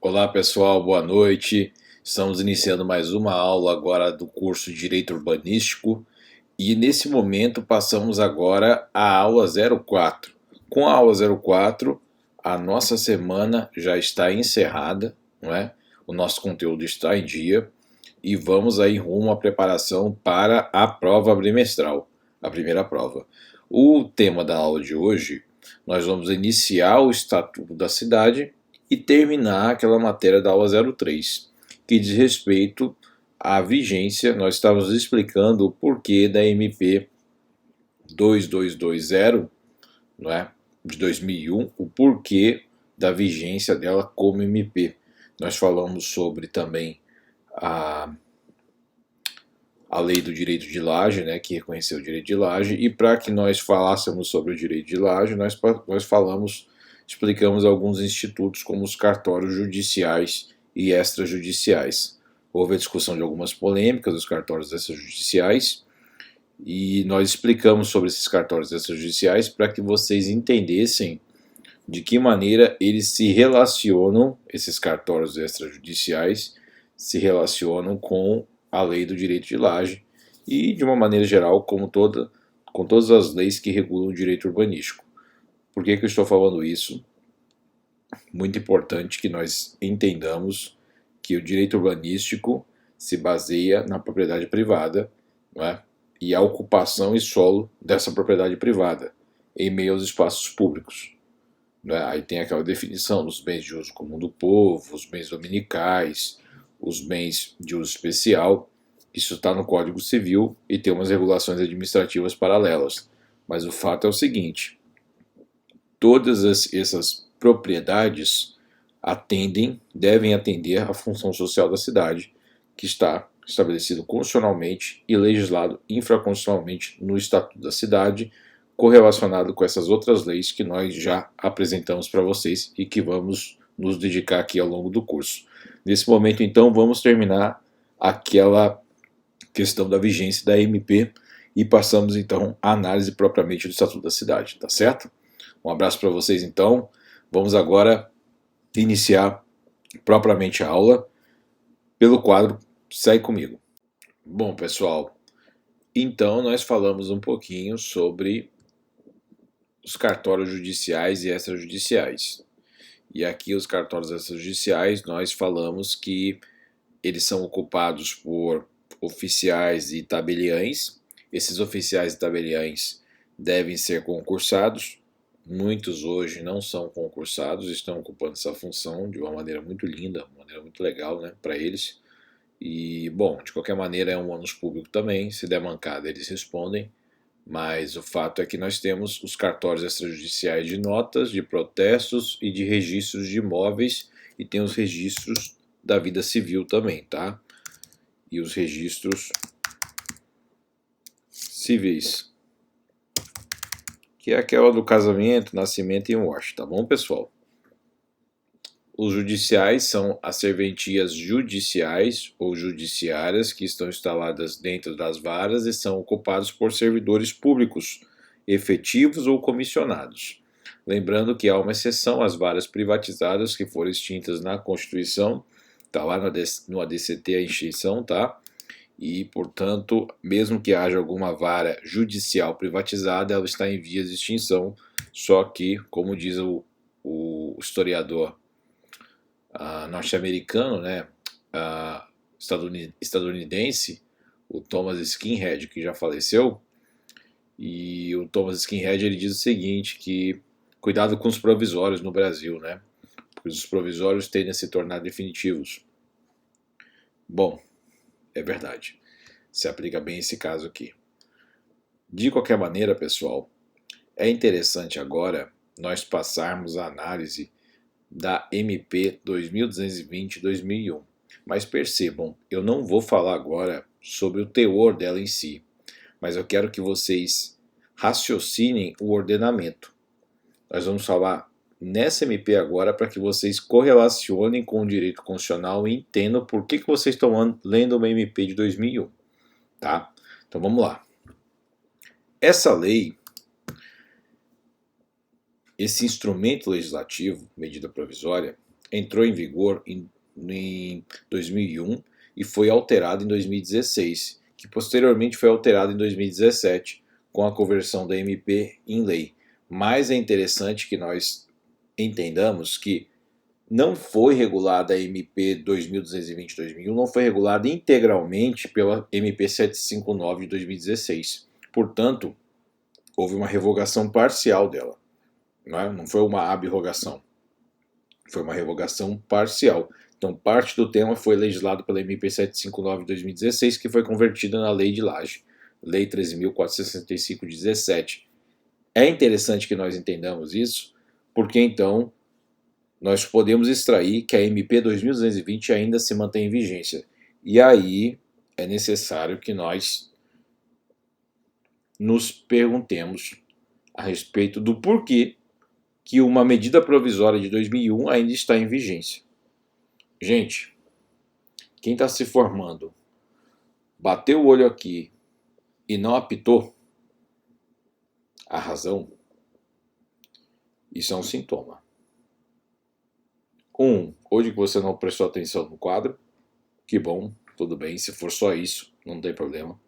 Olá pessoal, boa noite. Estamos iniciando mais uma aula agora do curso de Direito Urbanístico e nesse momento passamos agora à aula 04. Com a aula 04, a nossa semana já está encerrada, não é? O nosso conteúdo está em dia e vamos aí rumo à preparação para a prova bimestral, a primeira prova. O tema da aula de hoje, nós vamos iniciar o Estatuto da Cidade e terminar aquela matéria da aula 03, que diz respeito à vigência. Nós estávamos explicando o porquê da MP 2220, não é? De 2001, o porquê da vigência dela como MP. Nós falamos sobre também a lei do direito de laje, né, que reconheceu o direito de laje, e para que nós falássemos sobre o direito de laje, nós explicamos alguns institutos como os cartórios judiciais e extrajudiciais. Houve a discussão de algumas polêmicas dos cartórios extrajudiciais e nós explicamos sobre esses cartórios extrajudiciais para que vocês entendessem de que maneira eles se relacionam, esses cartórios extrajudiciais se relacionam com a lei do direito de laje e, de uma maneira geral, com todas as leis que regulam o direito urbanístico. Por que eu estou falando isso? Muito importante que nós entendamos que o direito urbanístico se baseia na propriedade privada, não é? E a ocupação e solo dessa propriedade privada em meio aos espaços públicos. Não é? Aí tem aquela definição dos bens de uso comum do povo, os bens dominicais, os bens de uso especial. Isso está no Código Civil e tem umas regulações administrativas paralelas. Mas o fato é o seguinte: todas essas propriedades devem atender à função social da cidade, que está estabelecido constitucionalmente e legislado infraconstitucionalmente no Estatuto da Cidade, correlacionado com essas outras leis que nós já apresentamos para vocês e que vamos nos dedicar aqui ao longo do curso. Nesse momento, então, vamos terminar aquela questão da vigência da MP e passamos, então, à análise propriamente do Estatuto da Cidade, tá certo? Um abraço para vocês, então. Vamos agora iniciar propriamente a aula pelo quadro Segue Comigo. Bom, pessoal, então nós falamos um pouquinho sobre os cartórios judiciais e extrajudiciais. E aqui os cartórios extrajudiciais nós falamos que eles são ocupados por oficiais e tabeliães. Esses oficiais e tabeliães devem ser concursados. Muitos hoje não são concursados, estão ocupando essa função de uma maneira muito linda, uma maneira muito legal, né, para eles. E, bom, de qualquer maneira é um ônus público também, se der mancada eles respondem, mas o fato é que nós temos os cartórios extrajudiciais de notas, de protestos e de registros de imóveis, e tem os registros da vida civil também, tá? E os registros civis, que é aquela do casamento, nascimento e morte, tá bom, pessoal? Os judiciais são as serventias judiciais ou judiciárias que estão instaladas dentro das varas e são ocupados por servidores públicos, efetivos ou comissionados. Lembrando que há uma exceção às varas privatizadas que foram extintas na Constituição, está lá no ADCT a extinção, tá? E, portanto, mesmo que haja alguma vara judicial privatizada, ela está em vias de extinção, só que, como diz o historiador norte-americano, né, estadunidense, o Thomas Skinhead, que já faleceu, e o Thomas Skinhead ele diz o seguinte, que cuidado com os provisórios no Brasil, né, porque os provisórios tendem a se tornar definitivos. Bom, é verdade, se aplica bem esse caso aqui. De qualquer maneira, pessoal, é interessante agora nós passarmos a análise da MP 2220-2001. Mas percebam, eu não vou falar agora sobre o teor dela em si, mas eu quero que vocês raciocinem o ordenamento. Nós vamos falar nessa MP agora para que vocês correlacionem com o direito constitucional e entendam por que vocês estão lendo uma MP de 2001. Tá? Então vamos lá. Essa lei, esse instrumento legislativo, medida provisória, entrou em vigor em 2001 e foi alterado em 2016, que posteriormente foi alterado em 2017 com a conversão da MP em lei. Mas é interessante que nós entendamos que não foi regulada a MP 2220-2001, não foi regulada integralmente pela MP 759 de 2016. Portanto, houve uma revogação parcial dela. Não foi uma abrogação, foi uma revogação parcial. Então, parte do tema foi legislado pela MP 759 de 2016, que foi convertida na Lei de Laje, Lei 13.465 de 17. É interessante que nós entendamos isso, porque então nós podemos extrair que a MP 2220 ainda se mantém em vigência. E aí é necessário que nós nos perguntemos a respeito do porquê que uma medida provisória de 2001 ainda está em vigência. Gente, quem está se formando, bateu o olho aqui e não apitou a razão, isso é um sintoma. Hoje que você não prestou atenção no quadro, que bom, tudo bem, se for só isso, não tem problema.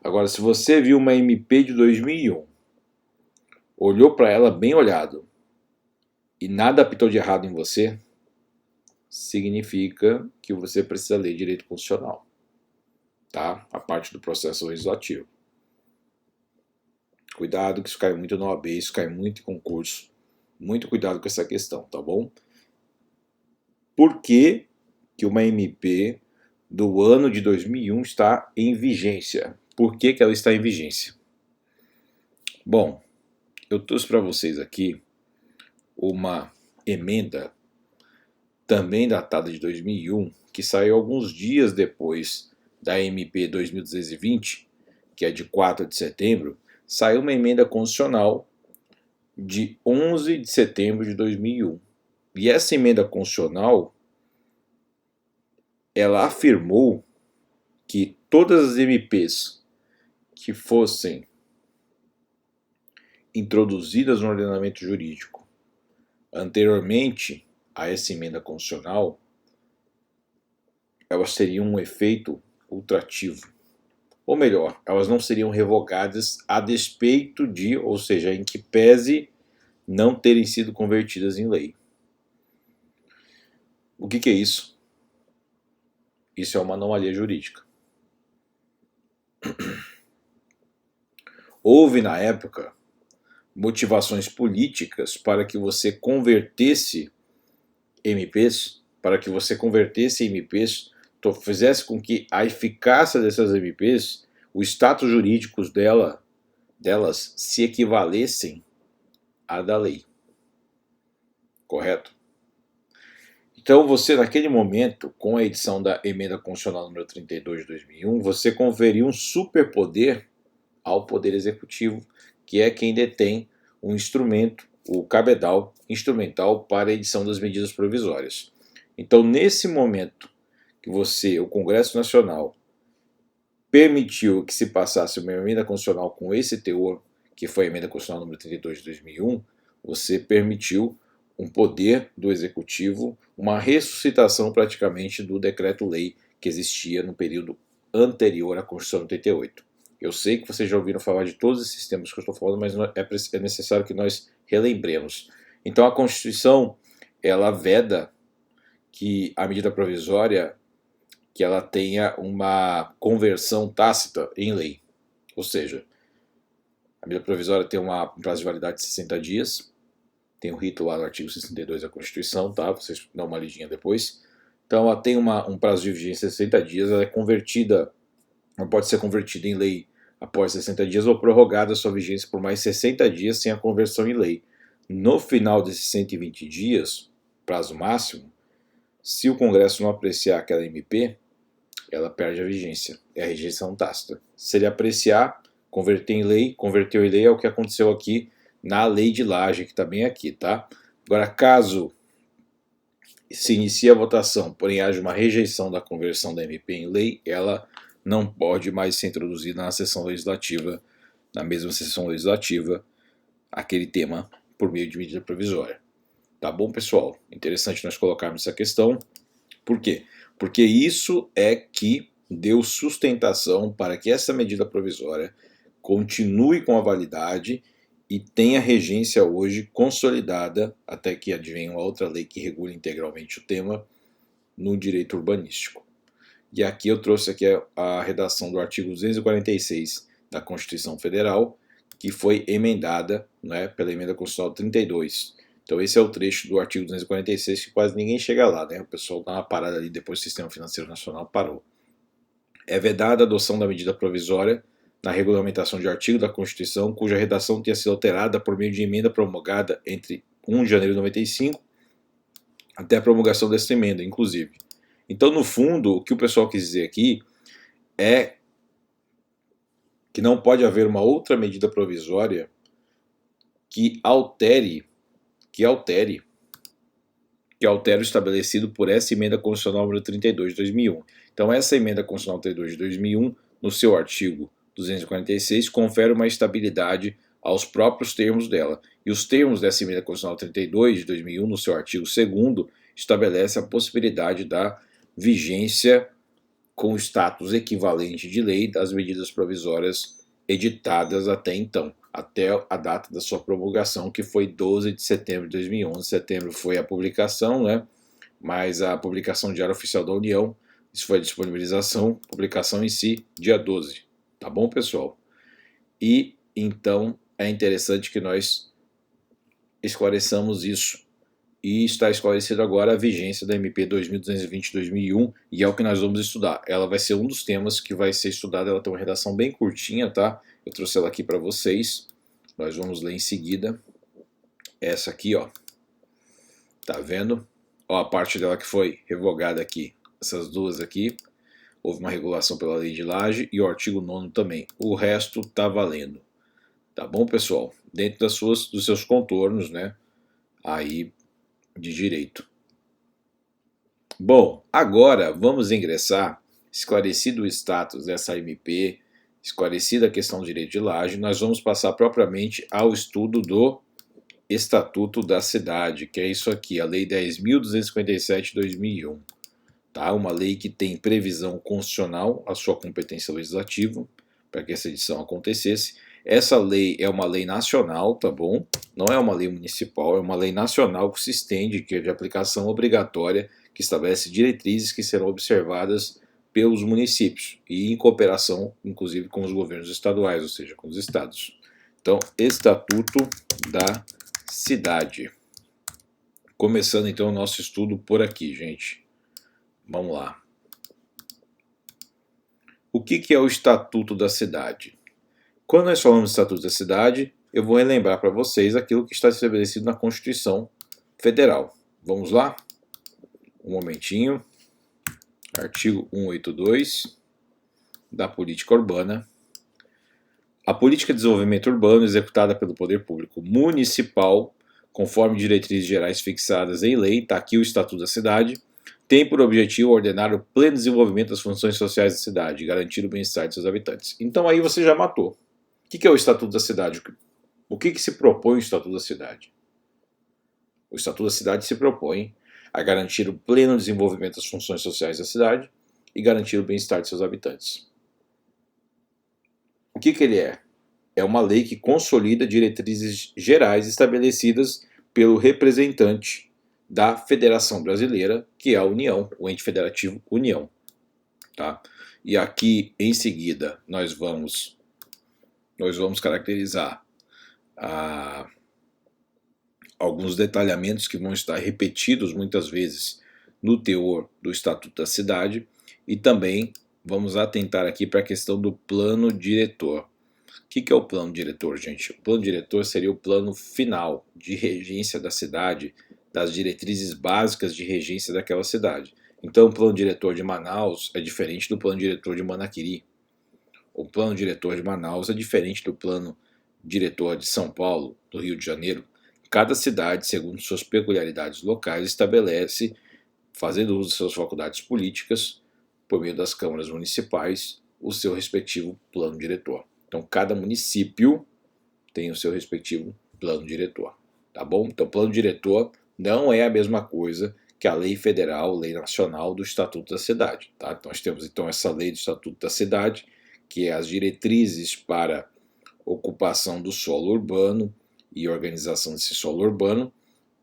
Agora, se você viu uma MP de 2001, olhou para ela bem olhado e nada apitou de errado em você, significa que você precisa ler direito constitucional, tá? A parte do processo legislativo. Cuidado que isso cai muito na OAB, isso cai muito em concurso. Muito cuidado com essa questão, tá bom? Por que que uma MP do ano de 2001 está em vigência? Por que que ela está em vigência? Bom, eu trouxe para vocês aqui uma emenda também datada de 2001, que saiu alguns dias depois da MP 2220, que é de 4 de setembro, saiu uma emenda constitucional de 11 de setembro de 2001. E essa emenda constitucional, ela afirmou que todas as MPs que fossem introduzidas no ordenamento jurídico anteriormente a essa emenda constitucional, elas teriam um efeito ultrativo. Ou melhor, elas não seriam revogadas a despeito de, ou seja, em que pese não terem sido convertidas em lei. O que é isso? Isso é uma anomalia jurídica. Houve, na época, motivações políticas para que você convertesse MPs, fizesse com que a eficácia dessas MPs, o status jurídico delas se equivalessem à da lei. Correto? Então você, naquele momento, com a edição da Emenda Constitucional número 32 de 2001, você conferiu um superpoder ao Poder Executivo, que é quem detém um instrumento, o cabedal instrumental para a edição das medidas provisórias. Então, nesse momento que o Congresso Nacional, permitiu que se passasse uma emenda constitucional com esse teor, que foi a Emenda Constitucional número 32 de 2001, você permitiu um poder do Executivo, uma ressuscitação praticamente do decreto-lei que existia no período anterior à Constituição de 88. Eu sei que vocês já ouviram falar de todos esses temas que eu estou falando, mas é necessário que nós relembremos. Então a Constituição, ela veda que a medida provisória que ela tenha uma conversão tácita em lei. Ou seja, a medida provisória tem um prazo de validade de 60 dias, tem o rito lá no artigo 62 da Constituição, tá? Vocês dão uma lidinha depois. Então ela tem um prazo de vigência de 60 dias, ela é convertida, ela pode ser convertida em lei após 60 dias ou prorrogada a sua vigência por mais 60 dias sem a conversão em lei. No final desses 120 dias, prazo máximo, se o Congresso não apreciar aquela MP, ela perde a vigência, é a rejeição tácita. Se ele apreciar, converteu em lei é o que aconteceu aqui na Lei de Laje, que está bem aqui, tá? Agora, caso se inicie a votação, porém haja uma rejeição da conversão da MP em lei, ela não pode mais ser introduzida na sessão legislativa, na mesma sessão legislativa, aquele tema por meio de medida provisória. Tá bom, pessoal? Interessante nós colocarmos essa questão. Por quê? Porque isso é que deu sustentação para que essa medida provisória continue com a validade e tenha regência hoje consolidada, até que advenha uma outra lei que regule integralmente o tema, no direito urbanístico. E aqui eu trouxe aqui a redação do artigo 246 da Constituição Federal, que foi emendada, né, pela emenda constitucional 32. Então esse é o trecho do artigo 246 que quase ninguém chega lá, né? O pessoal dá uma parada ali depois do Sistema Financeiro Nacional parou. É vedada a adoção da medida provisória na regulamentação de artigo da Constituição cuja redação tenha sido alterada por meio de emenda promulgada entre 1 de janeiro de 95 até a promulgação dessa emenda, inclusive. Então, no fundo, o que o pessoal quis dizer aqui é que não pode haver uma outra medida provisória que altere o estabelecido por essa emenda constitucional número 32 de 2001. Então, essa emenda constitucional 32 de 2001, no seu artigo 246, confere uma estabilidade aos próprios termos dela. E os termos dessa emenda constitucional 32 de 2001, no seu artigo 2º, estabelece a possibilidade da vigência com status equivalente de lei das medidas provisórias editadas até então, até a data da sua promulgação, que foi 12 de setembro de 2011. Setembro foi a publicação, né? Mas a publicação Diário Oficial da União, isso foi a disponibilização, publicação em si, dia 12. Tá bom, pessoal? E então é interessante que nós esclareçamos isso. E está esclarecido agora a vigência da MP 2220-2001, e é o que nós vamos estudar. Ela vai ser um dos temas que vai ser estudado, ela tem uma redação bem curtinha, tá? Eu trouxe ela aqui para vocês, nós vamos ler em seguida. Essa aqui, ó, tá vendo? Ó, a parte dela que foi revogada aqui, essas duas aqui, houve uma regulação pela Lei de Laje e o artigo 9º também. O resto tá valendo, tá bom, pessoal? Dentro dos seus contornos, né, aí de direito. Bom, agora vamos ingressar, esclarecido o status dessa MP, esclarecida a questão do direito de laje, nós vamos passar propriamente ao estudo do Estatuto da Cidade, que é isso aqui, a Lei 10.257 de 2001. Tá? Uma lei que tem previsão constitucional, a sua competência legislativa, para que essa edição acontecesse. Essa lei é uma lei nacional, tá bom? Não é uma lei municipal, é uma lei nacional que se estende, que é de aplicação obrigatória, que estabelece diretrizes que serão observadas pelos municípios e em cooperação, inclusive, com os governos estaduais, ou seja, com os estados. Então, Estatuto da Cidade. Começando então o nosso estudo por aqui, gente. Vamos lá. O que é o Estatuto da Cidade? Quando nós falamos de Estatuto da Cidade, eu vou relembrar para vocês aquilo que está estabelecido na Constituição Federal. Vamos lá? Um momentinho. Artigo 182 da Política Urbana. A política de desenvolvimento urbano executada pelo poder público municipal, conforme diretrizes gerais fixadas em lei, está aqui o Estatuto da Cidade, tem por objetivo ordenar o pleno desenvolvimento das funções sociais da cidade e garantir o bem-estar de seus habitantes. Então aí você já matou. O que é o Estatuto da Cidade? O que se propõe o Estatuto da Cidade? O Estatuto da Cidade se propõe a garantir o pleno desenvolvimento das funções sociais da cidade e garantir o bem-estar de seus habitantes. O que ele é? É uma lei que consolida diretrizes gerais estabelecidas pelo representante da Federação Brasileira, que é a União, o ente federativo União. Tá? E aqui, em seguida, nós vamos caracterizar alguns detalhamentos que vão estar repetidos muitas vezes no teor do Estatuto da Cidade e também vamos atentar aqui para a questão do plano diretor. O que é o plano diretor, gente? O plano diretor seria o plano final de regência da cidade, das diretrizes básicas de regência daquela cidade. Então, o plano diretor de Manaus é diferente do plano diretor de Manaquiri. O plano diretor de Manaus é diferente do plano diretor de São Paulo, do Rio de Janeiro. Cada cidade, segundo suas peculiaridades locais, estabelece, fazendo uso de suas faculdades políticas, por meio das câmaras municipais, o seu respectivo plano diretor. Então, cada município tem o seu respectivo plano diretor, tá bom? Então, plano diretor Não é a mesma coisa que a lei federal, lei nacional do Estatuto da Cidade. Tá? Nós temos então essa lei do Estatuto da Cidade, que é as diretrizes para ocupação do solo urbano e organização desse solo urbano,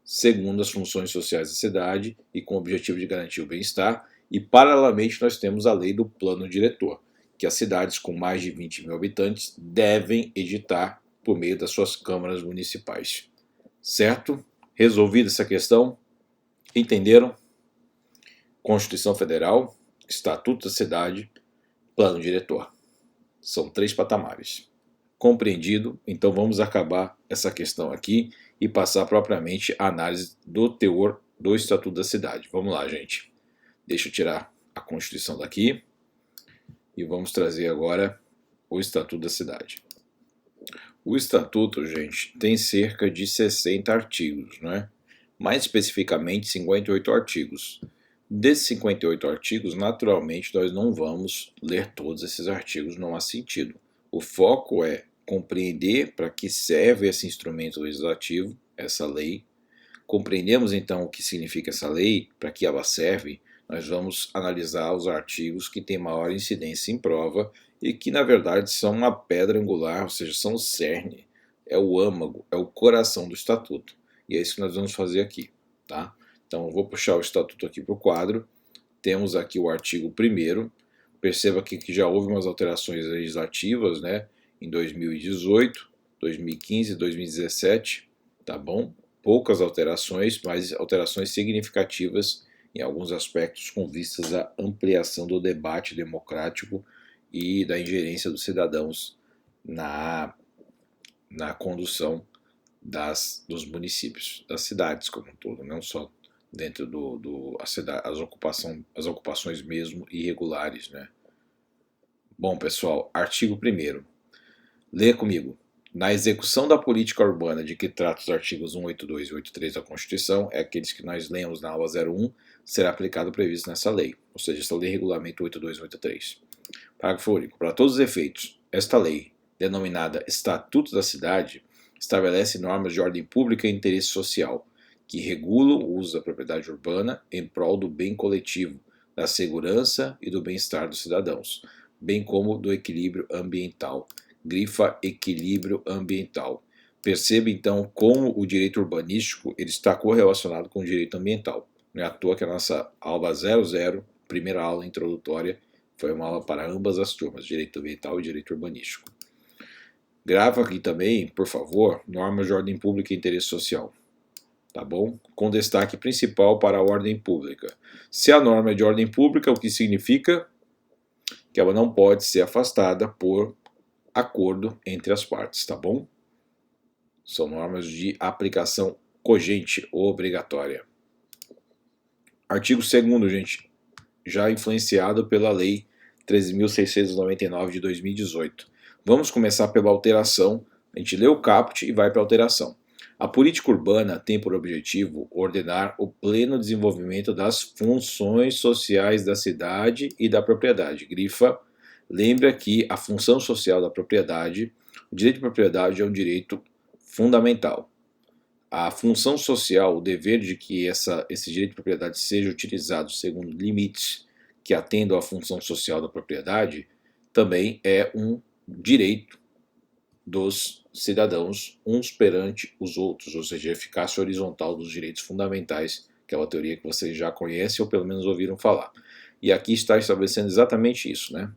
segundo as funções sociais da cidade e com o objetivo de garantir o bem-estar. E, paralelamente, nós temos a lei do plano diretor, que as cidades com mais de 20 mil habitantes devem editar por meio das suas câmaras municipais. Certo? Resolvida essa questão? Entenderam? Constituição Federal, Estatuto da Cidade, Plano Diretor. São 3 patamares. Compreendido? Então vamos acabar essa questão aqui e passar propriamente a análise do teor do Estatuto da Cidade. Vamos lá, gente. Deixa eu tirar a Constituição daqui e vamos trazer agora o Estatuto da Cidade. O Estatuto, gente, tem cerca de 60 artigos, não é? Mais especificamente 58 artigos. Desses 58 artigos, naturalmente, nós não vamos ler todos esses artigos, não há sentido. O foco é compreender para que serve esse instrumento legislativo, essa lei. Compreendemos então o que significa essa lei, para que ela serve, nós vamos analisar os artigos que têm maior incidência em prova e que, na verdade, são uma pedra angular, ou seja, são o cerne, é o âmago, é o coração do Estatuto. E é isso que nós vamos fazer aqui, tá? Então, eu vou puxar o Estatuto aqui para o quadro. Temos aqui o artigo 1º. Perceba aqui que já houve umas alterações legislativas, né? Em 2018, 2015 e 2017, tá bom? Poucas alterações, mas alterações significativas em alguns aspectos com vistas à ampliação do debate democrático e da ingerência dos cidadãos na condução dos municípios, das cidades como um todo, não só dentro as ocupações mesmo irregulares, né? Bom, pessoal, artigo 1º. Lê comigo. Na execução da política urbana de que trata os artigos 182 e 183 da Constituição, é aqueles que nós lemos na aula 01, será aplicado o previsto nessa lei, ou seja, esta lei regulamenta 182 e 183. Parágrafo único. Para todos os efeitos, esta lei, denominada Estatuto da Cidade, estabelece normas de ordem pública e interesse social, que regulam o uso da propriedade urbana em prol do bem coletivo, da segurança e do bem-estar dos cidadãos, bem como do equilíbrio ambiental. Grifa equilíbrio ambiental. Perceba então como o direito urbanístico ele está correlacionado com o direito ambiental. Não é à toa que a nossa aula 00, primeira aula introdutória, foi uma aula para ambas as turmas, direito ambiental e direito urbanístico. Grava aqui também, por favor, normas de ordem pública e interesse social. Tá bom? Com destaque principal para a ordem pública. Se a norma é de ordem pública, o que significa que ela não pode ser afastada por acordo entre as partes, tá bom? São normas de aplicação cogente ou obrigatória. Artigo 2º, gente, já influenciado pela Lei 13.699 de 2018. Vamos começar pela alteração. A gente lê o caput e vai para a alteração. A política urbana tem por objetivo ordenar o pleno desenvolvimento das funções sociais da cidade e da propriedade. Grifa. Lembra que a função social da propriedade, o direito de propriedade é um direito fundamental. A função social, o dever de que esse direito de propriedade seja utilizado segundo limites que atendam à função social da propriedade, também é um direito dos cidadãos uns perante os outros, ou seja, a eficácia horizontal dos direitos fundamentais, que é uma teoria que vocês já conhecem ou pelo menos ouviram falar. E aqui está estabelecendo exatamente isso, né?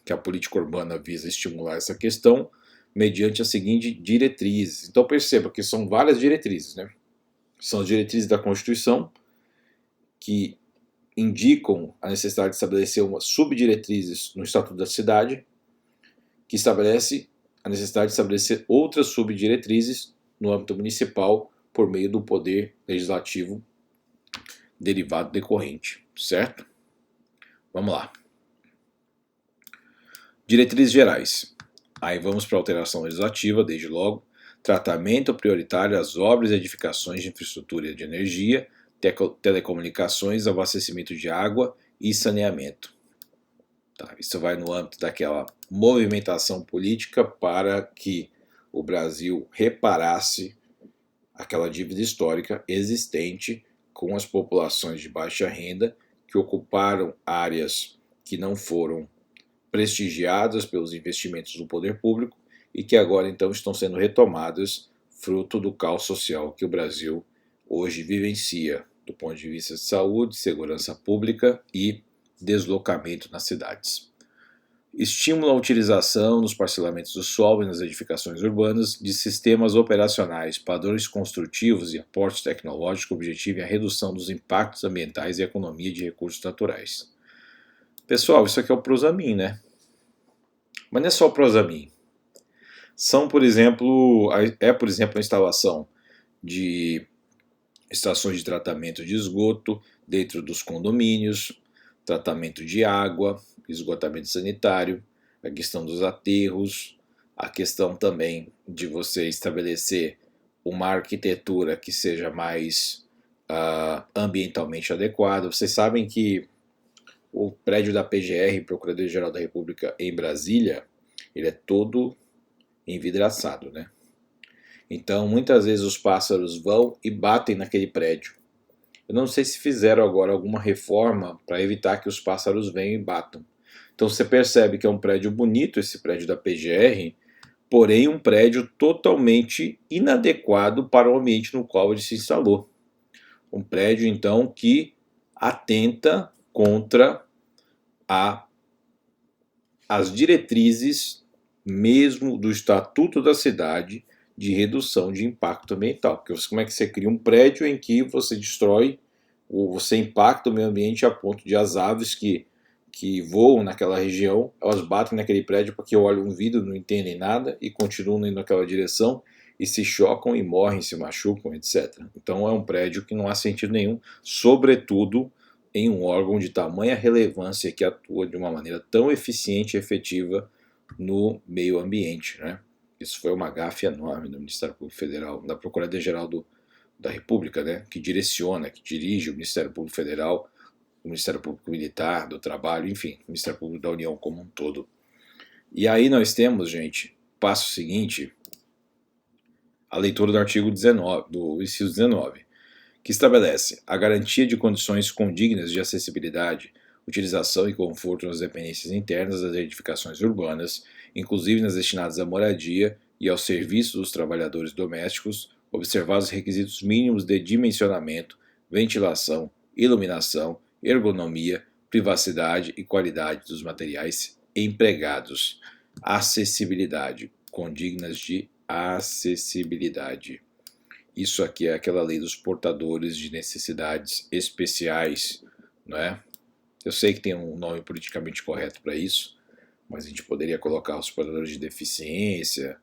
Que a política urbana visa estimular essa questão mediante a seguinte diretrizes. Então perceba que são várias diretrizes, né? São as diretrizes da Constituição que indicam a necessidade de estabelecer umas subdiretrizes no Estatuto da Cidade, que estabelece a necessidade de estabelecer outras subdiretrizes no âmbito municipal por meio do poder legislativo derivado decorrente, certo? Vamos lá. Diretrizes gerais. Aí vamos para a alteração legislativa, desde logo. Tratamento prioritário às obras e edificações de infraestrutura de energia, telecomunicações, abastecimento de água e saneamento. Tá, isso vai no âmbito daquela movimentação política para que o Brasil reparasse aquela dívida histórica existente com as populações de baixa renda que ocuparam áreas que não foram prestigiadas pelos investimentos do poder público e que agora então estão sendo retomadas fruto do caos social que o Brasil hoje vivencia do ponto de vista de saúde, segurança pública e deslocamento nas cidades. Estimula a utilização nos parcelamentos do solo e nas edificações urbanas de sistemas operacionais, padrões construtivos e aportes tecnológicos que objetivem a redução dos impactos ambientais e a economia de recursos naturais. Pessoal, isso aqui é o Prosamin, né? Mas não é só o Prosamin. São, por exemplo, a instalação de estações de tratamento de esgoto dentro dos condomínios, tratamento de água, esgotamento sanitário, a questão dos aterros, a questão também de você estabelecer uma arquitetura que seja mais ambientalmente adequada. Vocês sabem que o prédio da PGR, Procuradoria-Geral da República em Brasília, ele é todo envidraçado, né? Então, muitas vezes os pássaros vão e batem naquele prédio. Eu não sei se fizeram agora alguma reforma para evitar que os pássaros venham e batam. Então você percebe que é um prédio bonito, esse prédio da PGR, porém um prédio totalmente inadequado para o ambiente no qual ele se instalou. Um prédio, então, que atenta contra as diretrizes mesmo do Estatuto da Cidade de redução de impacto ambiental. Porque como é que você cria um prédio em que você destrói ou você impacta o meio ambiente a ponto de as aves que voam naquela região, elas batem naquele prédio porque olham um vidro, não entendem nada e continuam indo naquela direção e se chocam e morrem, se machucam, etc. Então é um prédio que não há sentido nenhum, sobretudo em um órgão de tamanha relevância que atua de uma maneira tão eficiente e efetiva no meio ambiente, né? Isso foi uma gafe enorme do Ministério Público Federal, da Procuradoria-Geral da República, né? Que direciona, que dirige o Ministério Público Federal, o Ministério Público Militar, do Trabalho, enfim, o Ministério Público da União como um todo. E aí nós temos, gente, passo seguinte, a leitura do artigo 19, do inciso 19, que estabelece a garantia de condições condignas de acessibilidade, utilização e conforto nas dependências internas das edificações urbanas, inclusive nas destinadas à moradia e aos serviços dos trabalhadores domésticos, observados os requisitos mínimos de dimensionamento, ventilação, iluminação, ergonomia, privacidade e qualidade dos materiais empregados. Acessibilidade, condignas de acessibilidade. Isso aqui é aquela lei dos portadores de necessidades especiais, não é? Eu sei que tem um nome politicamente correto para isso, mas a gente poderia colocar os portadores de deficiência,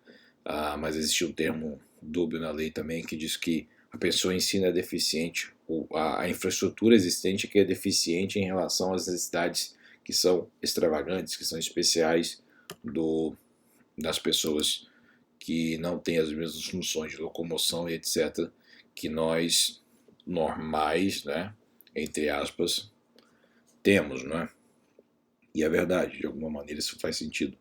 mas existe um termo dúbio na lei também que diz que a pessoa em si não é deficiente, a infraestrutura existente que é deficiente em relação às necessidades que são extravagantes, que são especiais das pessoas que não têm as mesmas funções de locomoção e etc., que nós, normais, né, entre aspas, temos, né? E é verdade, de alguma maneira isso faz sentido.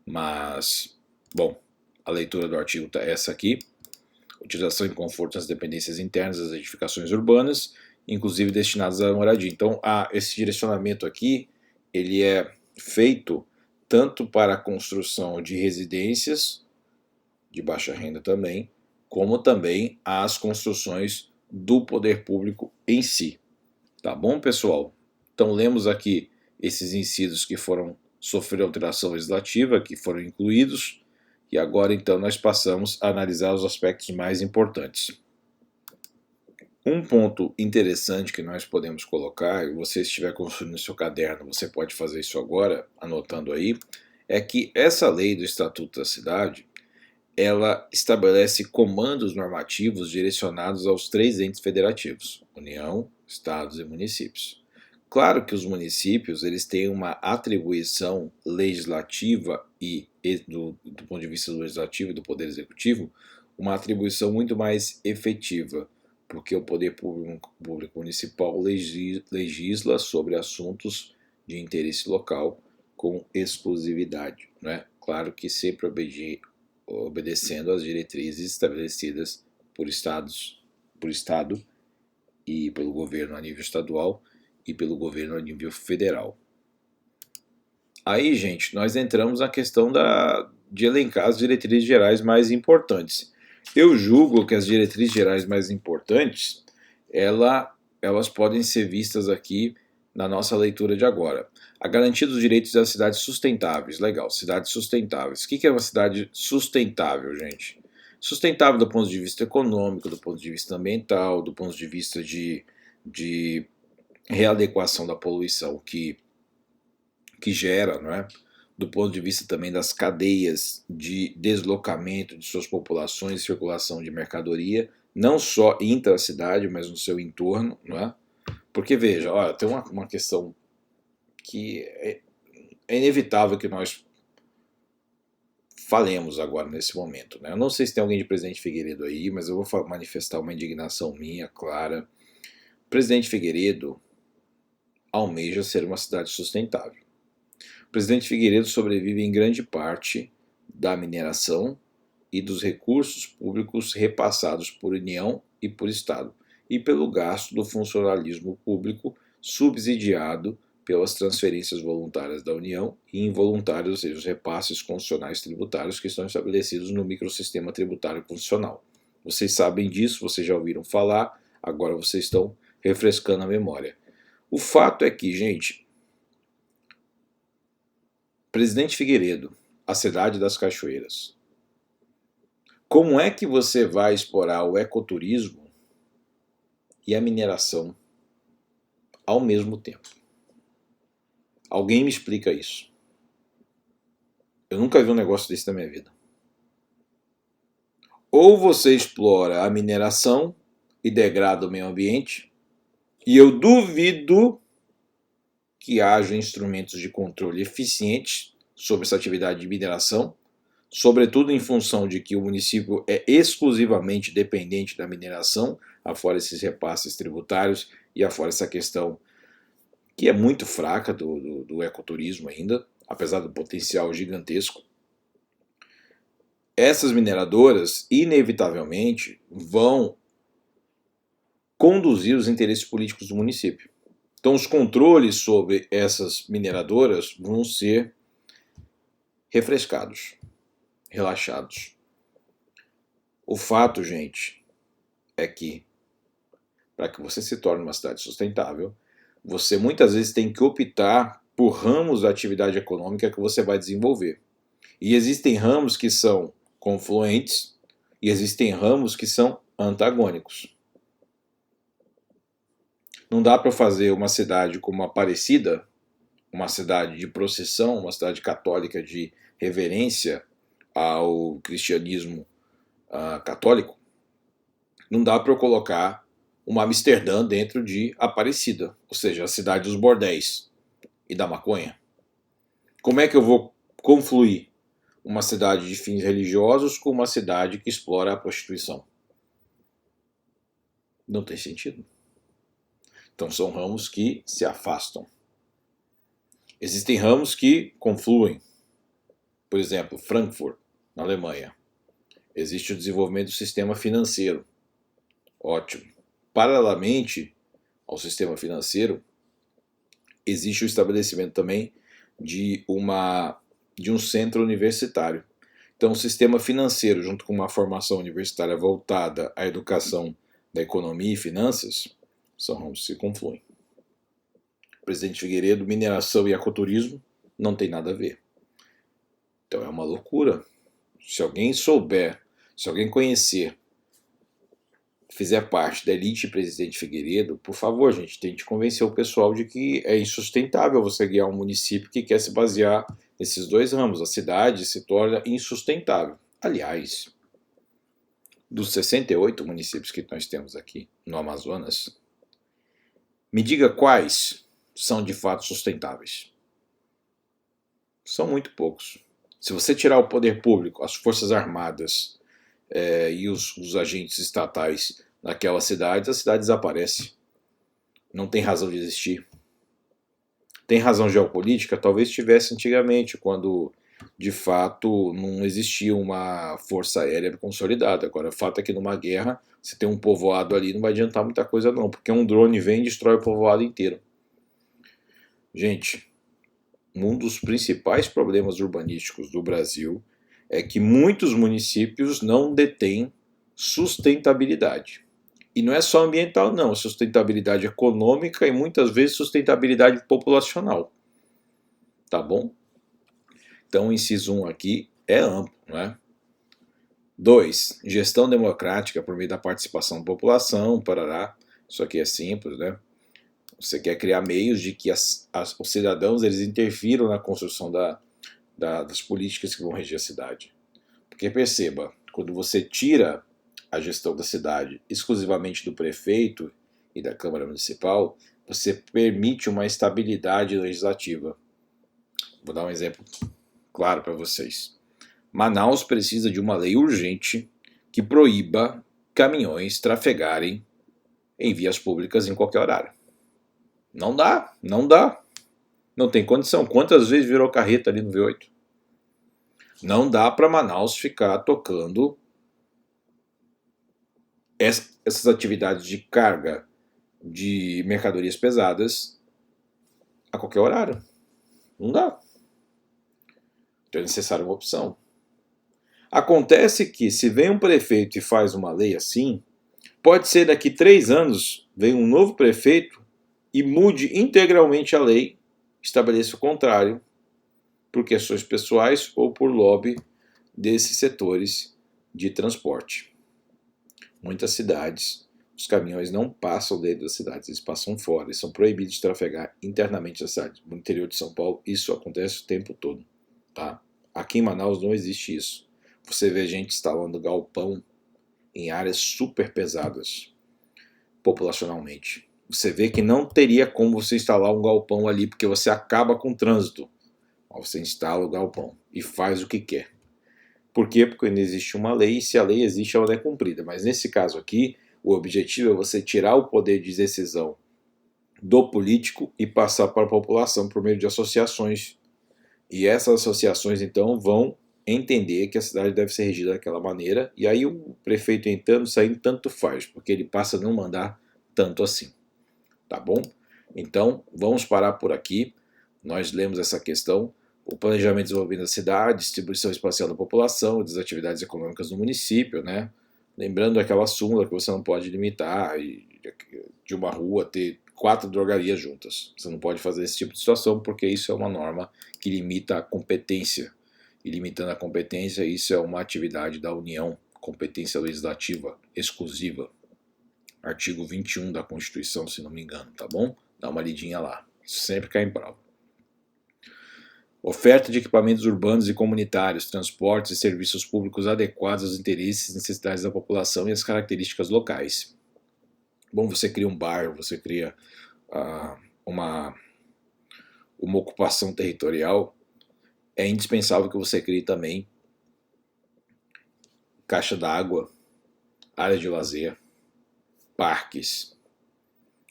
Mas, bom, a leitura do artigo é essa aqui. Utilização e conforto nas dependências internas das edificações urbanas, inclusive destinadas à moradia. Então, esse direcionamento aqui, ele é feito tanto para a construção de residências, de baixa renda também, como também as construções do poder público em si. Tá bom, pessoal? Então, lemos aqui esses incisos que sofreram alteração legislativa, que foram incluídos, e agora então nós passamos a analisar os aspectos mais importantes. Um ponto interessante que nós podemos colocar, e você estiver construindo seu caderno, você pode fazer isso agora, anotando aí, é que essa lei do Estatuto da Cidade, ela estabelece comandos normativos direcionados aos 3 entes federativos, União, Estados e municípios. Claro que os municípios eles têm uma atribuição legislativa e do ponto de vista do legislativo e do poder executivo, uma atribuição muito mais efetiva, porque o poder público municipal legisla sobre assuntos de interesse local com exclusividade, né? Claro que sempre obedecendo às diretrizes estabelecidas por estado e pelo governo a nível estadual e pelo governo a nível federal. Aí, gente, nós entramos na questão de elencar as diretrizes gerais mais importantes. Eu julgo que as diretrizes gerais mais importantes, elas podem ser vistas aqui na nossa leitura de agora. A garantia dos direitos das cidades sustentáveis. Legal, cidades sustentáveis. O que é uma cidade sustentável, gente? Sustentável do ponto de vista econômico, do ponto de vista ambiental, do ponto de vista de readequação da poluição que gera, não é? Do ponto de vista também das cadeias de deslocamento de suas populações e circulação de mercadoria, não só intra-cidade, mas no seu entorno, não é? Porque, veja, olha, tem uma questão que é inevitável que nós falemos agora nesse momento, né? Eu não sei se tem alguém de Presidente Figueiredo aí, mas eu vou manifestar uma indignação minha, clara. Presidente Figueiredo almeja ser uma cidade sustentável. O Presidente Figueiredo sobrevive em grande parte da mineração e dos recursos públicos repassados por União e por Estado, e pelo gasto do funcionalismo público subsidiado pelas transferências voluntárias da União e involuntárias, ou seja, os repasses constitucionais tributários que estão estabelecidos no microsistema tributário constitucional. Vocês sabem disso, vocês já ouviram falar, agora vocês estão refrescando a memória. O fato é que, gente, Presidente Figueiredo, a cidade das cachoeiras. Como é que você vai explorar o ecoturismo e a mineração ao mesmo tempo? Alguém me explica isso. Eu nunca vi um negócio desse na minha vida. Ou você explora a mineração e degrada o meio ambiente, e eu duvido que haja instrumentos de controle eficientes sobre essa atividade de mineração, sobretudo em função de que o município é exclusivamente dependente da mineração, afora esses repasses tributários e afora essa questão que é muito fraca do ecoturismo ainda, apesar do potencial gigantesco. Essas mineradoras, inevitavelmente, vão conduzir os interesses políticos do município. Então, os controles sobre essas mineradoras vão ser refrescados, relaxados. O fato, gente, é que para que você se torne uma cidade sustentável, você muitas vezes tem que optar por ramos da atividade econômica que você vai desenvolver. E existem ramos que são confluentes e existem ramos que são antagônicos. Não dá para fazer uma cidade como Aparecida, uma cidade de procissão, uma cidade católica de reverência ao cristianismo católico. Não dá para eu colocar uma Amsterdã dentro de Aparecida, ou seja, a cidade dos bordéis e da maconha. Como é que eu vou confluir uma cidade de fins religiosos com uma cidade que explora a prostituição? Não tem sentido. Então são ramos que se afastam. Existem ramos que confluem. Por exemplo, Frankfurt, na Alemanha. Existe o desenvolvimento do sistema financeiro. Ótimo. Paralelamente ao sistema financeiro, existe o estabelecimento também de um centro universitário. Então, o sistema financeiro, junto com uma formação universitária voltada à educação da economia e finanças, são ramos que se confluem. Presidente Figueiredo, mineração e ecoturismo não tem nada a ver. Então é uma loucura. Se alguém souber, se alguém conhecer, fizer parte da elite Presidente Figueiredo, por favor, gente, tente convencer o pessoal de que é insustentável você guiar um município que quer se basear nesses dois ramos. A cidade se torna insustentável. Aliás, dos 68 municípios que nós temos aqui no Amazonas, me diga quais são de fato sustentáveis. São muito poucos. Se você tirar o poder público, as forças armadas e os agentes estatais naquelas cidades, a cidade desaparece. Não tem razão de existir. Tem razão geopolítica? Talvez tivesse antigamente, quando de fato não existia uma força aérea consolidada. Agora, o fato é que numa guerra, Você tem um povoado ali, não vai adiantar muita coisa não, porque um drone vem e destrói o povoado inteiro. Gente, um dos principais problemas urbanísticos do Brasil é que muitos municípios não detêm sustentabilidade. E não é só ambiental, não, sustentabilidade econômica e muitas vezes sustentabilidade populacional. Tá bom? Então, o inciso 1 aqui é amplo, né? 2. Gestão democrática por meio da participação da população, parará. Isso aqui é simples, né? Você quer criar meios de que os cidadãos eles interfiram na construção das políticas que vão reger a cidade. Porque perceba, quando você tira a gestão da cidade exclusivamente do prefeito e da Câmara Municipal, você permite uma estabilidade legislativa. Vou dar um exemplo claro para vocês. Manaus precisa de uma lei urgente que proíba caminhões trafegarem em vias públicas em qualquer horário. Não dá, não dá. Não tem condição. Quantas vezes virou carreta ali no V8? Não dá para Manaus ficar tocando essas atividades de carga de mercadorias pesadas a qualquer horário. Não dá. Então é necessária uma opção. Acontece que se vem um prefeito e faz uma lei assim, pode ser daqui 3 anos vem um novo prefeito e mude integralmente a lei, estabeleça o contrário, por questões pessoais ou por lobby desses setores de transporte. Muitas cidades, os caminhões não passam dentro das cidades, eles passam fora, eles são proibidos de trafegar internamente na cidade. No interior de São Paulo, isso acontece o tempo todo. Tá? Aqui em Manaus não existe isso. Você vê gente instalando galpão em áreas super pesadas, populacionalmente. Você vê que não teria como você instalar um galpão ali, porque você acaba com o trânsito. Você instala o galpão e faz o que quer. Por quê? Porque não existe uma lei, e se a lei existe, ela é cumprida. Mas nesse caso aqui, o objetivo é você tirar o poder de decisão do político e passar para a população por meio de associações. E essas associações, então, vão entender que a cidade deve ser regida daquela maneira, e aí o prefeito entrando, saindo, tanto faz, porque ele passa a não mandar tanto assim. Tá bom? Então, vamos parar por aqui. Nós lemos essa questão. O planejamento e desenvolvimento da cidade, distribuição espacial da população, das atividades econômicas do município, né? Lembrando aquela súmula que você não pode limitar de uma rua ter 4 drogarias juntas. Você não pode fazer esse tipo de situação porque isso é uma norma que limita a competência. E limitando a competência, isso é uma atividade da União, competência legislativa exclusiva. Artigo 21 da Constituição, se não me engano, tá bom? Dá uma lidinha lá. Sempre cai em prova. Oferta de equipamentos urbanos e comunitários, transportes e serviços públicos adequados aos interesses e necessidades da população e às características locais. Bom, você cria um bairro, você cria uma ocupação territorial, é indispensável que você crie também caixa d'água, área de lazer, parques,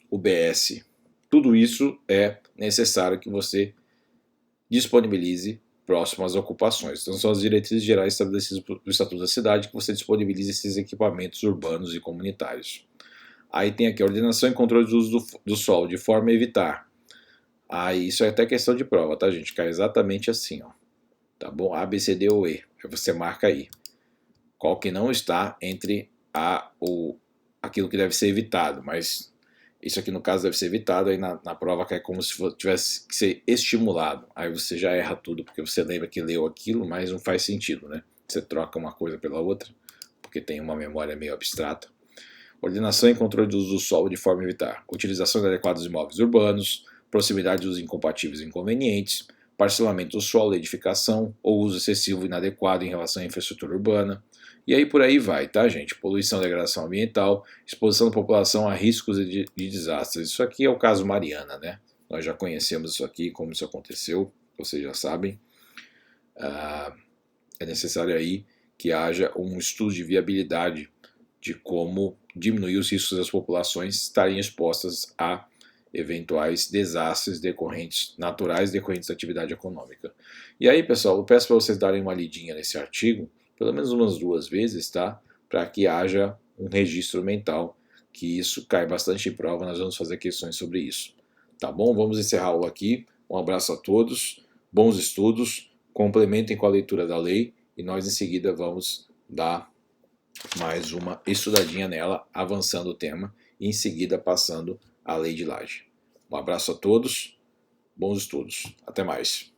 UBS. Tudo isso é necessário que você disponibilize próximo às ocupações. Então são as diretrizes gerais estabelecidas pelo Estatuto da Cidade que você disponibiliza esses equipamentos urbanos e comunitários. Aí tem aqui a ordenação e controle do uso do solo, de forma a evitar. Aí isso é até questão de prova, tá, gente? Cai exatamente assim, ó. Tá bom? A, B, C, D ou E. Aí você marca aí. Qual que não está entre aquilo que deve ser evitado, mas isso aqui no caso deve ser evitado, aí na prova cai como se tivesse que ser estimulado. Aí você já erra tudo, porque você lembra que leu aquilo, mas não faz sentido, né? Você troca uma coisa pela outra, porque tem uma memória meio abstrata. Ordenação e controle do uso do solo de forma a evitar. Utilização inadequada dos imóveis urbanos, proximidade dos incompatíveis e inconvenientes, parcelamento do solo, edificação ou uso excessivo e inadequado em relação à infraestrutura urbana. E aí por aí vai, tá, gente? Poluição e degradação ambiental, exposição da população a riscos de desastres. Isso aqui é o caso Mariana, né? Nós já conhecemos isso aqui, como isso aconteceu, vocês já sabem. É necessário aí que haja um estudo de viabilidade de como diminuir os riscos das populações estarem expostas a eventuais desastres naturais decorrentes da atividade econômica. E aí, pessoal, eu peço para vocês darem uma lidinha nesse artigo, pelo menos umas 2 vezes, tá? Para que haja um registro mental, que isso cai bastante em prova, nós vamos fazer questões sobre isso. Tá bom? Vamos encerrar a aula aqui. Um abraço a todos, bons estudos, complementem com a leitura da lei e nós em seguida vamos dar mais uma estudadinha nela, avançando o tema e em seguida passando a lei de Laje. Um abraço a todos, bons estudos, até mais.